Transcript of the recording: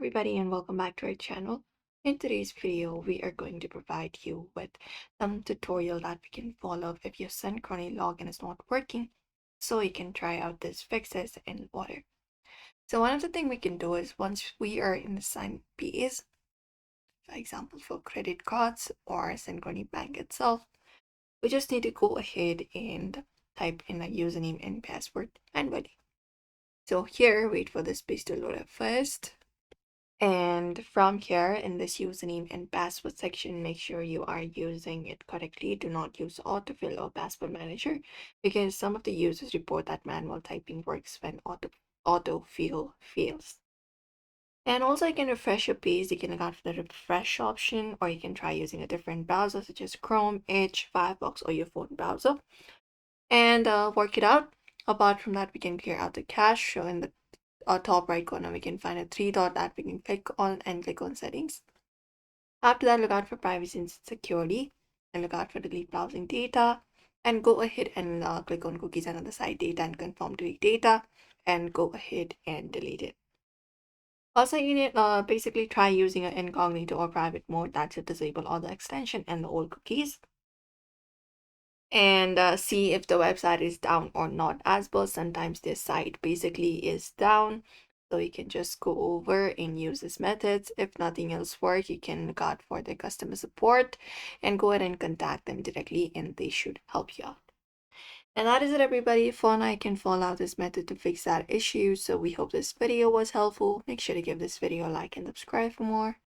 everybody and welcome back to our channel. In today's video, we are going to provide you with some tutorial that we can follow if your Synchrony login is not working, so you can try out these fixes in order. So one of the things we can do is once we are in the sign page, for example for credit cards or Synchrony Bank itself, we just need to go ahead and type in a username and password and ready. So here, wait for this page to load up first. And from here in this username and password section, make sure you are using it correctly. Do not use autofill or password manager because some of the users report that manual typing works when autofill fails. And also you can refresh your page. You can look out for the refresh option, or you can try using a different browser such as Chrome, Edge, Firefox, or your phone browser and work it out. Apart from that, we can clear out the cache. So in the top right corner, we can find a three dot that we can click on and click on settings. After that, look out for privacy and security and look out for delete browsing data and go ahead and click on cookies and other site data and confirm delete data and go ahead and delete it. Also, you need basically try using an incognito or private mode that should disable all the extension and the old cookies and see if the website is down or not. As well, sometimes this site basically is down, so you can just go over and use these methods. If nothing else works, you can look out for the customer support and go ahead and contact them directly and they should help you out. And that is it, everybody. For now, you can follow out this method to fix that issue. So we hope this video was helpful. Make sure to give this video a like and subscribe for more.